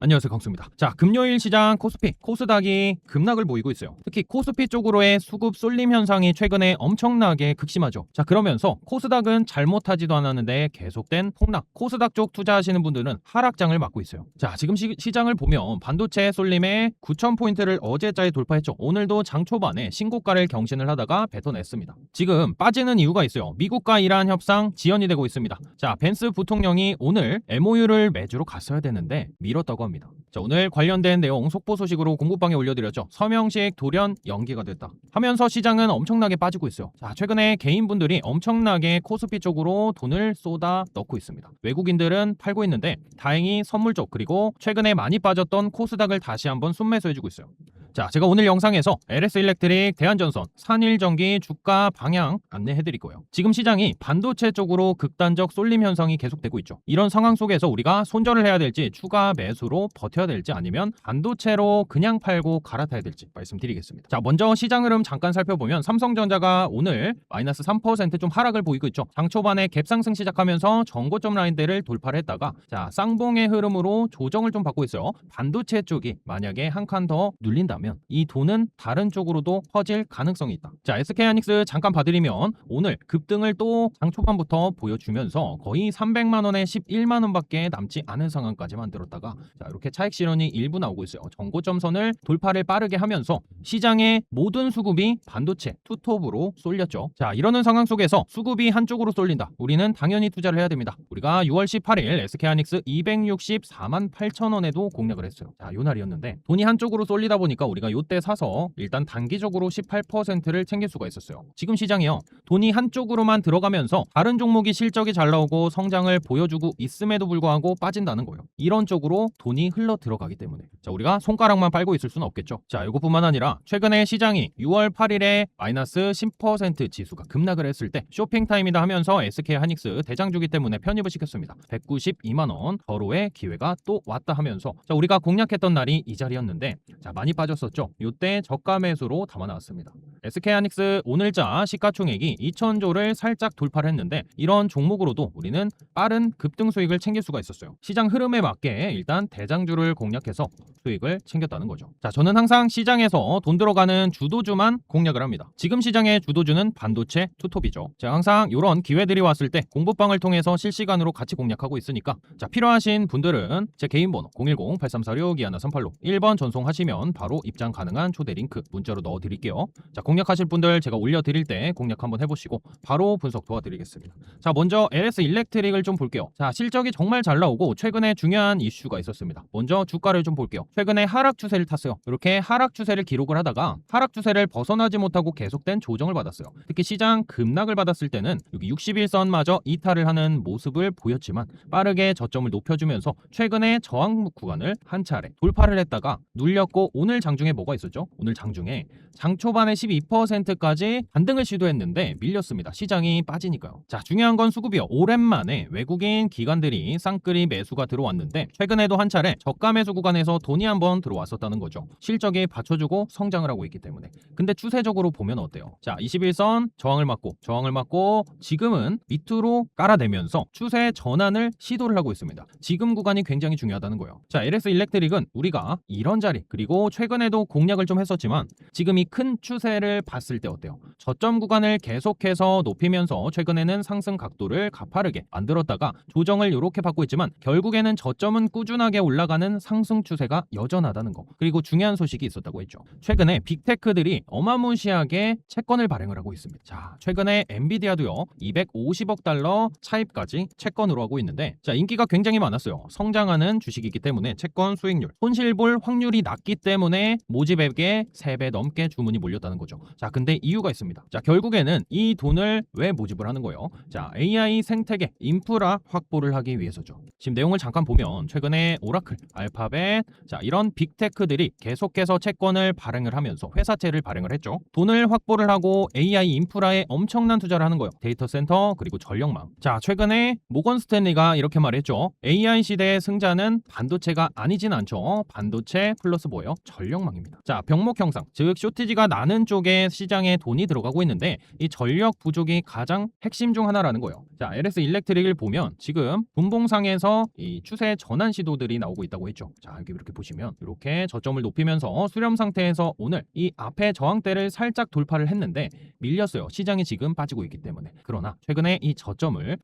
안녕하세요, 강수입니다. 자, 금요일 시장 코스피, 코스닥이 급락을 보이고 있어요. 특히 코스피 쪽으로의 수급 쏠림 현상이 최근에 엄청나게 극심하죠. 자, 그러면서 코스닥은 잘못하지도 않았는데 계속된 폭락, 코스닥 쪽 투자하시는 분들은 하락장을 맞고 있어요. 자, 지금 시장을 보면 반도체 쏠림에 9,000포인트를 어제자에 돌파했죠. 오늘도 장 초반에 신고가를 경신을 하다가 뱉어냈습니다. 지금 빠지는 이유가 있어요. 미국과 이란 협상 지연이 되고 있습니다. 자, 벤스 부통령이 오늘 MOU를 매주로 갔어야 되는데 미뤘다고 합니다. 자, 오늘 관련된 내용 속보 소식으로 공부방에 올려드렸죠. 서명식 돌연 연기가 됐다 하면서 시장은 엄청나게 빠지고 있어요. 자, 최근에 개인분들이 엄청나게 코스피 쪽으로 돈을 쏟아 넣고 있습니다. 외국인들은 팔고 있는데 다행히 선물 쪽 그리고 최근에 많이 빠졌던 코스닥을 다시 한번 순매수해주고 있어요. 자, 제가 오늘 영상에서 LS일렉트릭, 대한전선, 산일전기 주가 방향 안내해드릴 거예요. 지금 시장이 반도체 쪽으로 극단적 쏠림 현상이 계속되고 있죠. 이런 상황 속에서 우리가 손절을 해야 될지 추가 매수로 버텨야 될지 아니면 반도체로 그냥 팔고 갈아타야 될지 말씀드리겠습니다. 자, 먼저 시장 흐름 잠깐 살펴보면 삼성전자가 오늘 마이너스 3% 좀 하락을 보이고 있죠. 장 초반에 갭상승 시작하면서 전고점 라인대를 돌파를 했다가 자, 쌍봉의 흐름으로 조정을 좀 받고 있어요. 반도체 쪽이 만약에 한 칸 더 눌린다면 이 돈은 다른 쪽으로도 퍼질 가능성이 있다. 자, SK하이닉스 잠깐 봐드리면 오늘 급등을 또 장 초반부터 보여주면서 거의 300만원에 11만원밖에 남지 않은 상황까지 만들었다가 자, 이렇게 차익 실현이 일부 나오고 있어요. 정고점 선을 돌파를 빠르게 하면서 시장의 모든 수급이 반도체 투톱으로 쏠렸죠. 자, 이러는 상황 속에서 수급이 한쪽으로 쏠린다. 우리는 당연히 투자를 해야 됩니다. 우리가 6월 18일 SK하이닉스 264만 8천원에도 공략을 했어요. 자, 요 날이었는데 돈이 한쪽으로 쏠리다 보니까 우리가 요때 사서 일단 단기적으로 18%를 챙길 수가 있었어요. 지금 시장이요. 돈이 한쪽으로만 들어가면서 다른 종목이 실적이 잘 나오고 성장을 보여주고 있음에도 불구하고 빠진다는 거예요. 이런 쪽으로 돈이 흘러 들어가기 때문에 자, 우리가 손가락만 빨고 있을 수는 없겠죠. 자, 이것뿐만 아니라 최근에 시장이 6월 8일에 마이너스 10% 지수가 급락을 했을 때 쇼핑타임이다 하면서 SK하이닉스 대장주기 때문에 편입을 시켰습니다. 192만원 거로의 기회가 또 왔다 하면서 자, 우리가 공략했던 날이 이 자리였는데 자, 많이 빠졌었죠. 이때 저가 매수로 담아 나왔습니다. SK하이닉스 오늘자 시가총액이 2,000조를 살짝 돌파를 했는데 이런 종목으로도 우리는 빠른 급등 수익을 챙길 수가 있었어요. 시장 흐름에 맞게 일단 대장주를 공략해서 수익을 챙겼다는 거죠. 자, 저는 항상 시장에서 돈 들어가는 주도주만 공략을 합니다. 지금 시장의 주도주는 반도체 투톱이죠. 제가 항상 이런 기회들이 왔을 때 공부방을 통해서 실시간으로 같이 공략하고 있으니까 자, 필요하신 분들은 제 개인 번호 010-8346-2138로 1번 전송하시면 바로 입장 가능한 초대 링크 문자로 넣어드릴게요. 자, 공략하실 분들 제가 올려드릴 때 공략 한번 해보시고 바로 분석 도와드리겠습니다. 자, 먼저 LS일렉트릭을 좀 볼게요. 자, 실적이 정말 잘 나오고 최근에 중요한 이슈가 있었습니다. 먼저 주가를 좀 볼게요. 최근에 하락 추세를 탔어요. 이렇게 하락 추세를 기록을 하다가 하락 추세를 벗어나지 못하고 계속된 조정을 받았어요. 특히 시장 급락을 받았을 때는 여기 61선마저 이탈을 하는 모습을 보였지만 빠르게 저점을 높여주면서 최근에 저항 구간을 한 차례 돌파를 했다가 눌렸고 오늘 장중에 뭐가 있었죠? 오늘 장중에 장 초반에 12%까지 반등을 시도했는데 밀렸습니다. 시장이 빠지니까요. 자, 중요한 건 수급이요. 오랜만에 외국인 기관들이 쌍끌이 매수가 들어왔는데 최근에도 한 차례 저가 매수 구간에서 돈이 한번 들어왔었다는 거죠. 실적이 받쳐주고 성장을 하고 있기 때문에. 근데 추세적으로 보면 어때요? 자, 21선 저항을 맞고 지금은 밑으로 깔아내면서 추세 전환을 시도를 하고 있습니다. 지금 구간이 굉장히 중요하다는 거예요. 자, LS일렉트릭은 우리가 이런 자리 그리고 최근에도 공략을 좀 했었지만 지금 이 큰 추세를 봤을 때 어때요? 저점 구간을 계속해서 높이면서 최근에는 상승 각도를 가파르게 만들었다가 조정을 이렇게 받고 있지만 결국에는 저점은 꾸준하게 올라가는 상승 추세가 여전하다는 거. 그리고 중요한 소식이 있었다고 했죠. 최근에 빅테크들이 어마무시하게 채권을 발행을 하고 있습니다. 자, 최근에 엔비디아도요 250억 달러 차입까지 채권으로 하고 있는데 자, 인기가 굉장히 많았어요. 성장하는 주식이기 때문에 채권 수익률, 손실볼 확률이 낮기 때문에 모집액의 3배 넘게 주문이 몰렸다는 거죠. 자, 근데 이유가 있습니다. 자, 결국에는 이 돈을 왜 모집을 하는 거예요? 자, AI 생태계 인프라 확보를 하기 위해서죠. 지금 내용을 잠깐 보면 최근에 오라클, 알파벳 자, 이런 빅테크들이 계속해서 채권을 발행을 하면서 회사채를 발행을 했죠. 돈을 확보를 하고 AI 인프라에 엄청난 투자를 하는 거예요. 데이터 센터 그리고 전력망. 자, 최근에 모건 스탠리가 이렇게 말했죠. AI 시대의 승자는 반도체가 아니진 않죠. 반도체 플러스 뭐예요? 전력망 전력망입니다. 자, 병목 형상, 즉 쇼티지가 나는 쪽에 시장에 돈이 들어가고 있는데 이 전력 부족이 가장 핵심 중 하나라는 거예요. 자, LS 일렉트릭을 보면 지금 분봉상에서 이 추세 전환 시도들이 나오고 있다고 했죠. 자, 여기 이렇게 보시면 이렇게 저점을 높이면서 수렴 상태에서 오늘 이 앞에 저항대를 살짝 돌파를 했는데 밀렸어요. 시장이 지금 빠지고 있기 때문에. 그러나 최근에 이 저점을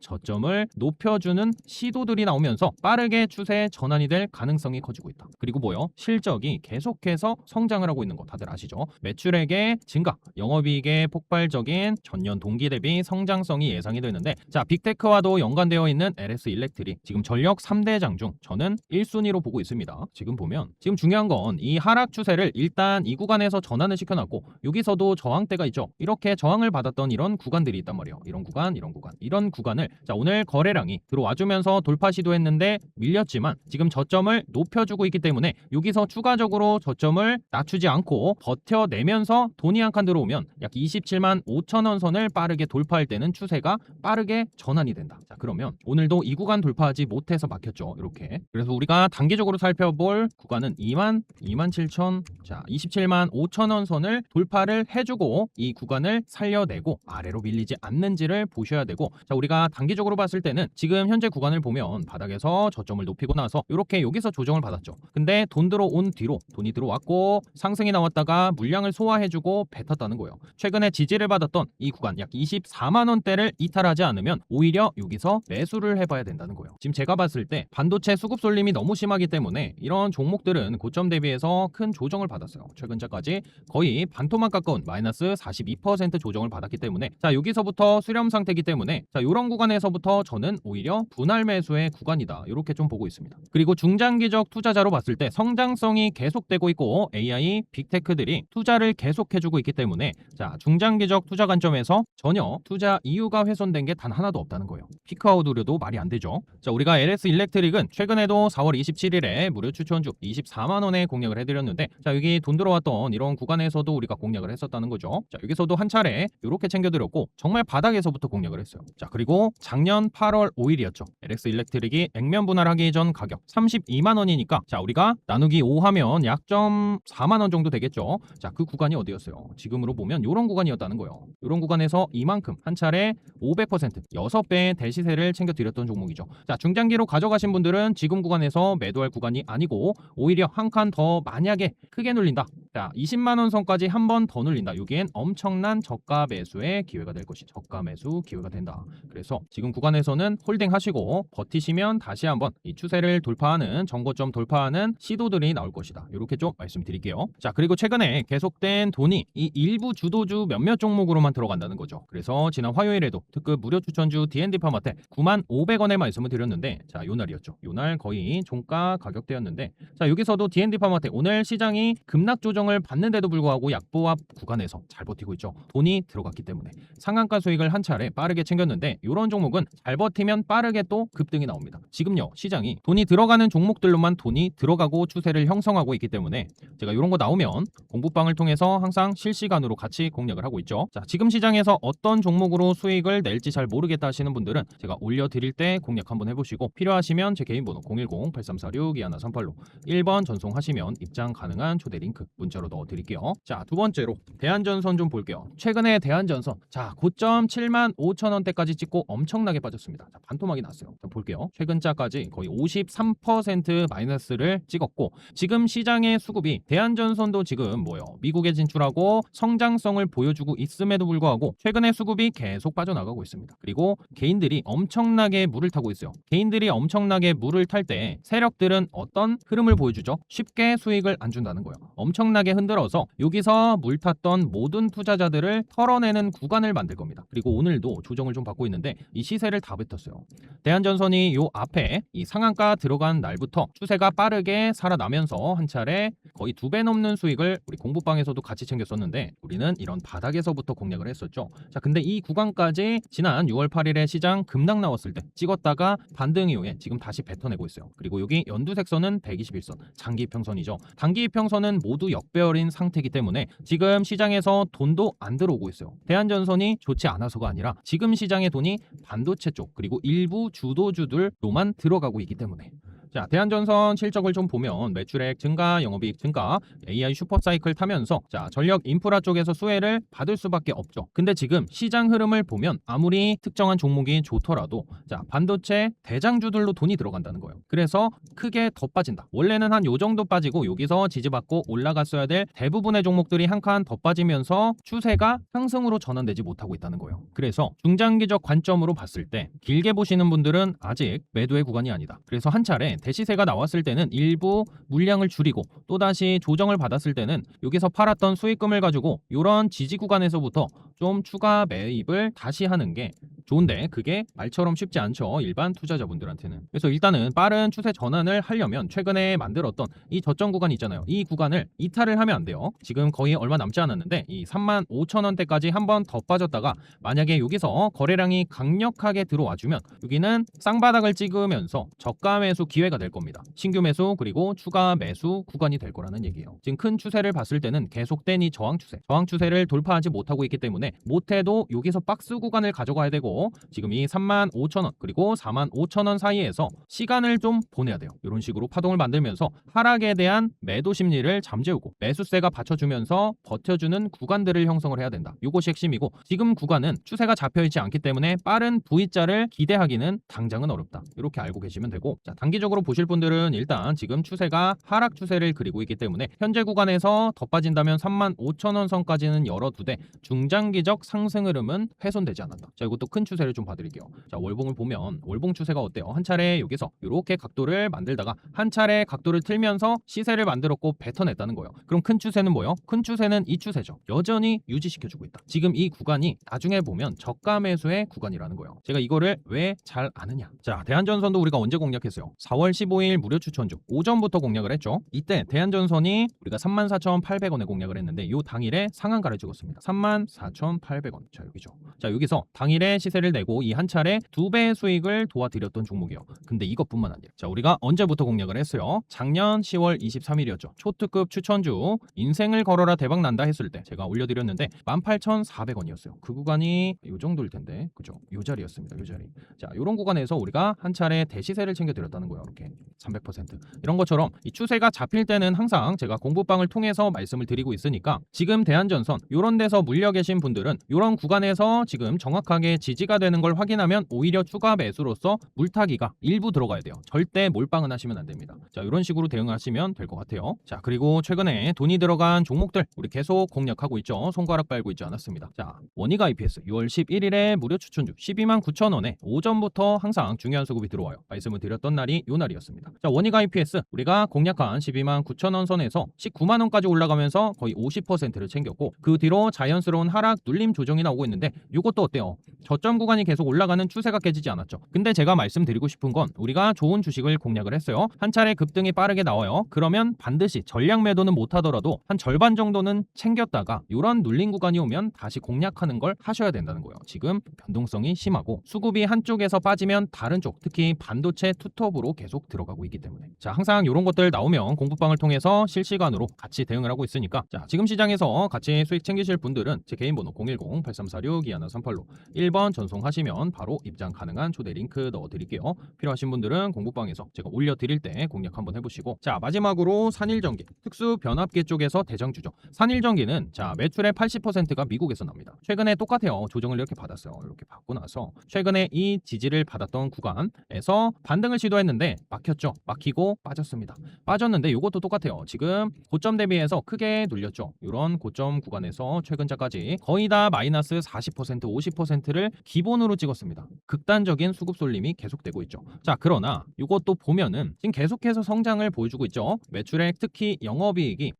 높여주는 시도들이 나오면서 빠르게 추세 전환이 될 가능성이 커지고 있다. 그리고 뭐요? 실적이 계속해서 성장을 하고 있는 거 다들 아시죠? 매출액의 증가, 영업이익의 폭발적인 전년 동기 대비 성장성이 예상이 되는데, 자, 빅테크와도 연관되어 있는 LS 일렉트릭 지금 전력 3대장 중 저는 1순위로 보고 있습니다. 지금 보면 지금 중요한 건 이 하락 추세를 일단 이 구간에서 전환을 시켜놨고 여기서도 저항대가 있죠. 이렇게 저항을 받았던 이런 구간들이 있단 말이에요. 이런 구간을 자, 오늘 거래량이 들어와주면서 돌파 시도했는데 밀렸지만 지금 저점을 높여주고 있기 때문에 여기서 추가적으로 저점을 낮추지 않고 버텨내면서 돈이 한 칸 들어오면 약 27만 5천 원 선을 빠르게 돌파할 때는 추세가 빠르게 전환이 된다. 자, 그러면 오늘도 이 구간 돌파하지 못해서 막혔죠. 이렇게. 그래서 우리가 단기적으로 살펴볼 구간은 27천, 자, 27만 5천 원 선을 돌파를 해주고 이 구간을 살려내고 아래로 밀리지 않는지를 보셔야 되고, 자, 우리가 단기적으로 봤을 때는 지금 현재 구간을 보면 바닥에서 저점을 높이고 나서 이렇게 여기서 조정을 받았죠. 근데 돈 들어온 뒤로 돈이 들어왔고 상승이 나왔다가 물량을 소화해주고 뱉었다는 거예요. 최근에 지지를 받았던 이 구간 약 24만 원대를 이탈하지 않으면 오히려 여기서 매수를 해봐야 된다는 거예요. 지금 제가 봤을 때 반도체 수급 쏠림이 너무 심하기 때문에 이런 종목들은 고점 대비해서 큰 조정을 받았어요. 최근까지 거의 반토막 가까운 마이너스 42% 조정을 받았기 때문에, 자, 여기서부터 수렴 상태이기 때문에 자, 이런 구간에서부터 저는 오히려 분할 매수의 구간이다, 이렇게 좀 보고 있습니다. 그리고 중장기적 투자자로 봤을 때 성장성이 계속되고 있고 AI, 빅테크들이 투자를 계속해주고 있기 때문에 자, 중장기적 투자 관점에서 전혀 투자 이유가 훼손된 게 단 하나도 없다는 거예요. 피크아웃 우려도 말이 안 되죠. 자, 우리가 LS 일렉트릭은 최근에도 4월 27일에 무료 추천주 24만 원에 공략을 해드렸는데, 자, 여기 돈 들어왔던 이런 구간에서도 우리가 공략을 했었다는 거죠. 자, 여기서도 한 차례 이렇게 챙겨드렸고 정말 바닥에서부터 공략을 했어요. 자, 그리고 작년 8월 5일이었죠. LS 일렉트릭이 액면 분할하기 전 가격 32만 원이니까 자, 우리가 나누기 5 하면 약 4만 원 정도 되겠죠. 자, 그 구간이 어디였어요? 지금으로 보면 이런 구간이었다는 거예요. 이런 구간에서 이만큼 한 차례 500% 6배의 대시세를 챙겨드렸던 종목이죠. 자, 중장기로 가져가신 분들은 지금 구간에서 매도할 구간이 아니고 오히려 한 칸 더 만약에 크게 눌린다, 자, 20만 원 선까지 한 번 더 눌린다, 여기엔 엄청난 저가 매수의 기회가 될 것이, 저가 매수 기회가 된다. 그래서 지금 구간에서는 홀딩 하시고 버티시면 다시 한번 이 추세를 돌파하는, 정고점 돌파하는 시도들이 나올 것이다, 이렇게 좀 말씀드릴게요. 자, 그리고 최근에 계속된 돈이 이 일부 주도주 몇몇 종목으로만 들어간다는 거죠. 그래서 지난 화요일에도 특급 무료 추천주 D&D 파마테 9,500원에 말씀을 드렸는데, 자, 요날이었죠. 요날 거의 종가 가격대였는데, 자, 여기서도 D&D 파마테 오늘 시장이 급락 조정을 받는데도 불구하고 약보합 구간에서 잘 버티고 있죠. 돈이 들어갔기 때문에 상한가 수익을 한 차례 빠르게 챙겼는데, 이런 종목은 잘 버티면 빠르게 또 급등이 나옵니다. 지금요, 시장이 돈이 들어가는 종목들로만 돈이 들어가고 추세를 형성하고 있기 때문에 제가 이런 거 나오면 공부방을 통해서 항상 실시간으로 같이 공략을 하고 있죠. 자, 지금 시장에서 어떤 종목으로 수익을 낼지 잘 모르겠다 하시는 분들은 제가 올려드릴 때 공략 한번 해보시고, 필요하시면 제 개인 번호 010-8346-2138로 1번 전송하시면 입장 가능한 초대 링크 문자로 넣어드릴게요. 자, 두 번째로 대한전선 좀 볼게요. 최근에 대한전선, 자, 고점 7만 5천 원대까지 찍고 엄청나게 빠졌습니다. 자, 반토막이 났어요. 자, 볼게요. 최근자까지 거의 53% 마이너스를 찍었고, 지금 시장의 수급이 대한전선도 지금 뭐요? 미국에 진출하고 성장성을 보여주고 있음에도 불구하고 최근에 수급이 계속 빠져나가고 있습니다. 그리고 개인들이 엄청나게 물을 타고 있어요. 개인들이 엄청나게 물을 탈 때 세력들은 어떤 흐름을 보여주죠? 쉽게 수익을 안 준다는 거예요. 엄청나게 흔들어서 여기서 물 탔던 모든 투자자들을 털어내는 구간을 만들 겁니다. 그리고 오늘도 조정을 좀 받고 있는데 이 시세를 다 뱉었어요. 대한전선이 요 앞에 이 상한가 들어간 날부터 추세가 빠르게 살아나면서 한 차례 거의 2배 넘는 수익을 우리 공부방에서도 같이 챙겼었는데, 우리는 이런 바닥에서부터 공략을 했었죠. 자, 근데 이 구간까지 지난 6월 8일에 시장 급락 나왔을 때 찍었다가 반등 이후에 지금 다시 뱉어내고 있어요. 그리고 여기 연두색선은 121선 장기 평선이죠. 단기 평선은 모두 역배열인 상태이기 때문에 지금 시장에서 돈도 안 들어오고 있어요. 대한전선이 좋지 않아서가 아니라 지금 시장의 돈이 반도체 쪽 그리고 일부 주도주들로만 들어가고 있기 때문에, 자, 대한전선 실적을 좀 보면 매출액 증가, 영업이익 증가, AI 슈퍼사이클 타면서 자, 전력 인프라 쪽에서 수혜를 받을 수밖에 없죠. 근데 지금 시장 흐름을 보면 아무리 특정한 종목이 좋더라도 자, 반도체 대장주들로 돈이 들어간다는 거예요. 그래서 크게 더 빠진다. 원래는 한 요 정도 빠지고 여기서 지지받고 올라갔어야 될 대부분의 종목들이 한 칸 더 빠지면서 추세가 상승으로 전환되지 못하고 있다는 거예요. 그래서 중장기적 관점으로 봤을 때 길게 보시는 분들은 아직 매도의 구간이 아니다. 그래서 한 차례 대시세가 나왔을 때는 일부 물량을 줄이고 또다시 조정을 받았을 때는 여기서 팔았던 수익금을 가지고 이런 지지 구간에서부터 좀 추가 매입을 다시 하는 게 좋은데 그게 말처럼 쉽지 않죠. 일반 투자자분들한테는. 그래서 일단은 빠른 추세 전환을 하려면 최근에 만들었던 이 저점 구간 있잖아요. 이 구간을 이탈을 하면 안 돼요. 지금 거의 얼마 남지 않았는데 이 35,000원대까지 한 번 더 빠졌다가 만약에 여기서 거래량이 강력하게 들어와주면 여기는 쌍바닥을 찍으면서 저가 매수 기회가 될 겁니다. 신규 매수 그리고 추가 매수 구간이 될 거라는 얘기예요. 지금 큰 추세를 봤을 때는 계속된 이 저항 추세를 돌파하지 못하고 있기 때문에 못해도 여기서 박스 구간을 가져가야 되고 지금 이 35,000원 그리고 45,000원 사이에서 시간을 좀 보내야 돼요. 이런 식으로 파동을 만들면서 하락에 대한 매도 심리를 잠재우고 매수세가 받쳐주면서 버텨주는 구간들을 형성을 해야 된다. 이것이 핵심이고 지금 구간은 추세가 잡혀있지 않기 때문에 빠른 V자를 기대하기는 당장은 어렵다. 이렇게 알고 계시면 되고 자, 단기적으로 보실 분들은 일단 지금 추세가 하락 추세를 그리고 있기 때문에 현재 구간에서 더 빠진다면 35,000원 선까지는 열어두되 중장기적 상승 흐름은 훼손되지 않는다. 자, 이것도 큰 추세를 좀 봐드릴게요. 자, 월봉을 보면 월봉 추세가 어때요? 한 차례 여기서 이렇게 각도를 만들다가 한 차례 각도를 틀면서 시세를 만들었고 뱉어냈다는 거예요. 그럼 큰 추세는 뭐예요? 큰 추세는 이 추세죠. 여전히 유지시켜주고 있다. 지금 이 구간이 나중에 보면 저가 매수의 구간이라는 거예요. 제가 이거를 왜 잘 아느냐? 자, 대한전선도 우리가 언제 공략했어요? 4월 15일 무료 추천주 오전부터 공략을 했죠. 이때 대한전선이 우리가 34,800원에 공략을 했는데 요 당일에 상한가를 찍었습니다. 34,800원. 자, 여기죠. 자, 여기서 당일에 시세를 내고 이 한 차례 2배의 수익을 도와드렸던 종목이에요. 근데 이것뿐만 아니라 자, 우리가 언제부터 공략을 했어요? 작년 10월 23일이었죠. 초특급 추천주 인생을 걸어라 대박 난다 했을 때 제가 올려드렸는데 18,400원이었어요. 그 구간이 요 정도일 텐데 그죠? 요 자리였습니다. 요 자리. 자, 요런 구간에서 우리가 한 차례 대시세를 챙겨드렸다는 거예요. 이렇게 300% 이런 것처럼 이 추세가 잡힐 때는 항상 제가 공부방을 통해서 말씀을 드리고 있으니까 지금 대한전선 요런 데서 물려 계신 분들은 요런 구간에서 지금 정확하게 지지가 되는 걸 확인하면 오히려 추가 매수로서 물타기가 일부 들어가야 돼요. 절대 몰빵은 하시면 안 됩니다. 자, 이런 식으로 대응하시면 될 것 같아요. 자, 그리고 최근에 돈이 들어간 종목들 우리 계속 공략하고 있죠. 손가락 빨고 있지 않았습니다. 자, 원익 IPS 6월 11일에 무료 추천주 129,000원에 오전부터 항상 중요한 수급이 들어와요. 말씀을 드렸던 날이 요 날이었습니다. 자, 원익 IPS 우리가 공략한 129,000원 선에서 19만원까지 올라가면서 거의 50%를 챙겼고 그 뒤로 자연스러운 하락 눌림 조정이 나오고 있는데 이것도 어때요? 저점 구간이 계속 올라가는 추세가 깨지지 않았죠. 근데 제가 말씀드리고 싶은 건 우리가 좋은 주식을 공략을 했어요. 한 차례 급등이 빠르게 나와요. 그러면 반드시 전량 매도는 못하더라도 한 절반 정도는 챙겼다가 이런 눌린 구간이 오면 다시 공략하는 걸 하셔야 된다는 거예요. 지금 변동성이 심하고 수급이 한쪽에서 빠지면 다른 쪽 특히 반도체 투톱으로 계속 들어가고 있기 때문에 자, 항상 이런 것들 나오면 공부방을 통해서 실시간으로 같이 대응을 하고 있으니까 자, 지금 시장에서 같이 수익 챙기실 분들은 제 개인 번호 010-8346-2138로 1번 전송하시면 바로 입장 가능한 초대 링크 넣어드릴게요. 필요하신 분들은 공부방에서 제가 올려드릴 때 공략 한번 해보시고 자, 마지막으로 산일전기 특수 변압기 쪽에서 대장주죠. 산일전기는 자, 매출의 80%가 미국에서 납니다. 최근에 똑같아요. 조정을 이렇게 받았어요. 이렇게 받고 나서 최근에 이 지지를 받았던 구간에서 반등을 시도했는데 막혔죠. 막히고 빠졌습니다. 빠졌는데 이것도 똑같아요. 지금 고점 대비해서 크게 눌렸죠. 이런 고점 구간에서 최근자까지 거의 다 마이너스 40%, 50%를 기본으로 찍었습니다. 극단적인 수급 쏠림이 계속되고 있죠. 자, 그러나 이것도 보면은 지금 계속해서 성장을 보여주고 있죠. 매출액 특히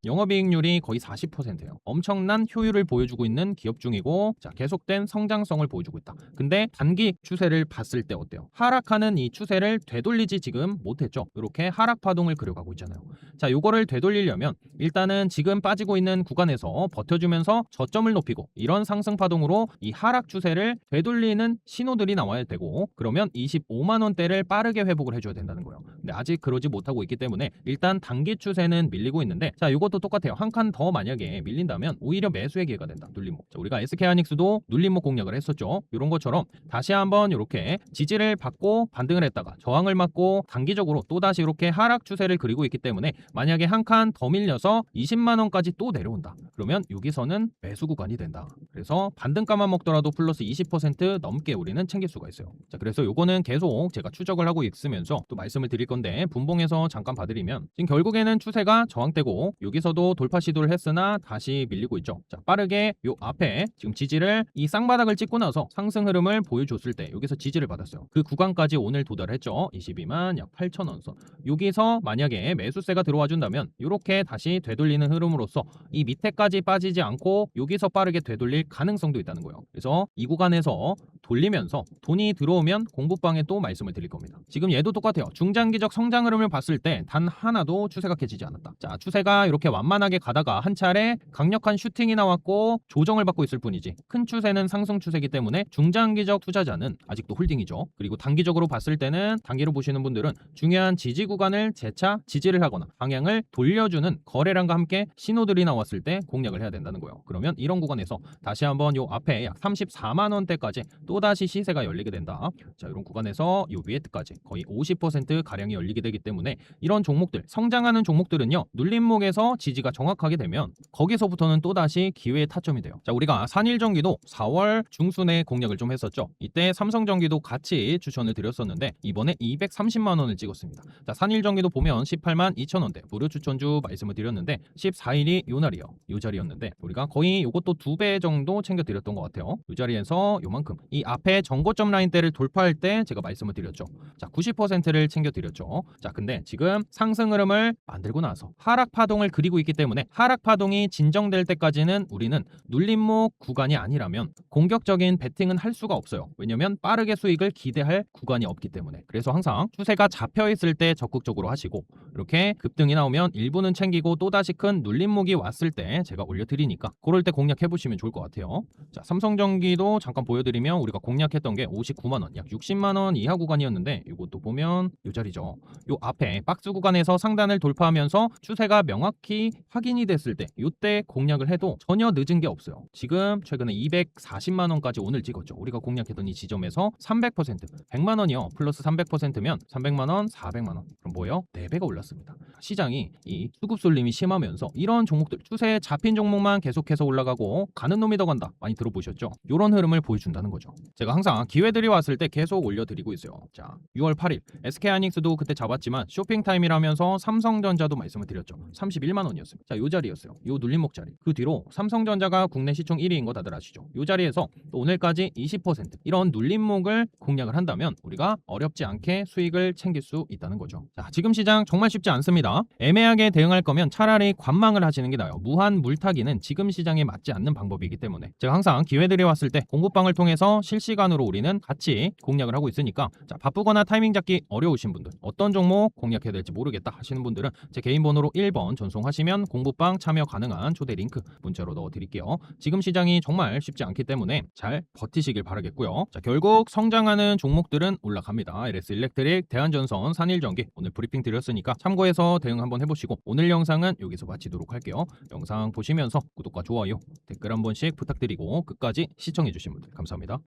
영업이익률이 거의 40%예요. 엄청난 효율을 보여주고 있는 기업 중이고 자, 계속된 성장성을 보여주고 있다. 근데 단기 추세를 봤을 때 어때요? 하락하는 이 추세를 되돌리지 지금 못했죠. 이렇게 하락 파동을 그려가고 있잖아요. 자, 요거를 되돌리려면 일단은 지금 빠지고 있는 구간에서 버텨주면서 저점을 높이고 이런 상승 파동으로 이 하락 추세를 되돌리 되돌리는 신호들이 나와야 되고, 그러면 25만 원대를 빠르게 회복을 해줘야 된다는 거예요. 근데 아직 그러지 못하고 있기 때문에 일단 단기 추세는 밀리고 있는데, 자, 이것도 똑같아요. 한 칸 더 만약에 밀린다면 오히려 매수의 기회가 된다. 눌림목. 자, 우리가 SK하이닉스도 눌림목 공략을 했었죠. 이런 것처럼 다시 한번 이렇게 지지를 받고 반등을 했다가 저항을 맞고 단기적으로 또 다시 이렇게 하락 추세를 그리고 있기 때문에, 만약에 한 칸 더 밀려서 20만 원까지 또 내려온다. 그러면 여기서는 매수 구간이 된다. 그래서 반등가만 먹더라도 플러스 20% 넘게 우리는 챙길 수가 있어요. 자, 그래서 요거는 계속 제가 추적을 하고 있으면서 또 말씀을 드릴 건데, 분봉에서 잠깐 봐드리면 지금 결국에는 추세가 저항되고 여기서도 돌파 시도를 했으나 다시 밀리고 있죠. 자, 빠르게 요 앞에 지금 지지를 이 쌍바닥을 찍고 나서 상승 흐름을 보여줬을 때 여기서 지지를 받았어요. 그 구간까지 오늘 도달했죠. 22만 약 8,000원 선. 여기서 만약에 매수세가 들어와 준다면 이렇게 다시 되돌리는 흐름으로써 이 밑에까지 빠지지 않고 여기서 빠르게 되돌릴 가능성도 있다는 거예요. 그래서 이 구간에서 돌리면서 돈이 들어오면 공부방에 또 말씀을 드릴 겁니다. 지금 얘도 똑같아요. 중장기적 성장 흐름을 봤을 때 단 하나도 추세가 깨지지 않았다. 자, 추세가 이렇게 완만하게 가다가 한 차례 강력한 슈팅이 나왔고 조정을 받고 있을 뿐이지, 큰 추세는 상승 추세이기 때문에 중장기적 투자자는 아직도 홀딩이죠. 그리고 단기적으로 봤을 때는, 단기로 보시는 분들은 중요한 지지 구간을 재차 지지를 하거나 방향을 돌려주는 거래량과 함께 신호들이 나왔을 때 공략을 해야 된다는 거예요. 그러면 이런 구간에서 다시 한번 요 앞에 약 34만 원대까지 또다시 시세가 열리게 된다. 자, 이런 구간에서 요 위에까지 거의 50% 가량이 열리게 되기 때문에, 이런 종목들, 성장하는 종목들은요, 눌림목에서 지지가 정확하게 되면 거기서부터는 또다시 기회의 타점이 돼요. 자, 우리가 산일전기도 4월 중순에 공략을 좀 했었죠. 이때 삼성전기도 같이 추천을 드렸었는데 이번에 230만 원을 찍었습니다. 자, 산일전기도 보면 18만 2천 원대 무료 추천주 말씀을 드렸는데 14일이 요 날이요. 요 자리였는데 우리가 거의 요것도 2배 정도 챙겨 드렸던 것 같아요. 요 자리에서 요만큼 이 앞에 정고점 라인대를 돌파할 때 제가 말씀을 드렸죠. 자, 90%를 챙겨 드렸죠. 자, 근데 지금 상승 흐름을 만들고 나서 하락 파동을 그리고 있기 때문에, 하락 파동이 진정될 때까지는 우리는 눌림목 구간이 아니라면 공격적인 베팅은 할 수가 없어요. 왜냐면 빠르게 수익을 기대할 구간이 없기 때문에. 그래서 항상 추세가 잡혀 있을 때 적극적으로 하시고, 이렇게 급등이 나오면 일부는 챙기고 또다시 큰 눌림목이 왔을 때 제가 올려드리니까 그럴 때 공략해 보시면 좋을 것 같아요. 자, 삼성전기도 잠깐 보여드리면 우리가 공략했던 게 59만 원, 약 60만 원 이하 구간이었는데, 이것도 보면 요 자리죠. 요 앞에 박스 구간에서 상단을 돌파하면서 추세가 명확히 확인이 됐을 때 요때 공략을 해도 전혀 늦은 게 없어요. 지금 최근에 240만 원까지 오늘 찍었죠. 우리가 공략했던 이 지점에서 300%, 100만 원이요. 플러스 300%면 300만 원, 400만 원. 그럼 뭐예요? 4배가 올랐습니다. 시장이 이 수급 쏠림이 심하면서 이런 종목들, 추세에 잡힌 종목만 계속해서 올라가고 가는 놈이 더 간다. 많이 들어보셨죠? 이런 흐름을 보여준다는 거죠. 제가 항상 기회들이 왔을 때 계속 올려드리고 있어요. 자, 6월 8일 SK하이닉스도 그때 잡았지만 쇼핑타임이라면서 삼성전자도 말씀을 드렸죠. 31만 원이었습니다. 자, 요 자리였어요. 요 눌림목 자리. 그 뒤로 삼성전자가 국내 시총 1위인 거 다들 아시죠? 요 자리에서 또 오늘까지 20% 이런 눌림목을 공략을 한다면 우리가 어렵지 않게 수익을 챙길 수 있다는 거죠. 자, 지금 시장 정말 쉽지 않습니다. 애매하게 대응할 거면 차라리 관망을 하시는 게 나아요. 무한 물타기는 지금 시장에 맞지 않는 방법이기 때문에 제가 항상 기회들이 왔을 때 공부방을 통해서 실시간으로 우리는 같이 공략을 하고 있으니까, 자, 바쁘거나 타이밍 잡기 어려우신 분들, 어떤 종목 공략해야 될지 모르겠다 하시는 분들은 제 개인 번호로 1번 전송하시면 공부방 참여 가능한 초대 링크 문자로 넣어드릴게요. 지금 시장이 정말 쉽지 않기 때문에 잘 버티시길 바라겠고요. 자, 결국 성장하는 종목들은 올라갑니다. LS 일렉트릭, 대한전선, 산일전기 오늘 브리핑 드렸으니까 참고해서 대응 한번 해보시고, 오늘 영상은 여기서 마치도록 할게요. 영상 보시면서 구독과 좋아요, 댓글 한 번씩 부탁드리고 끝까지 시청해주신 분들 감사합니다.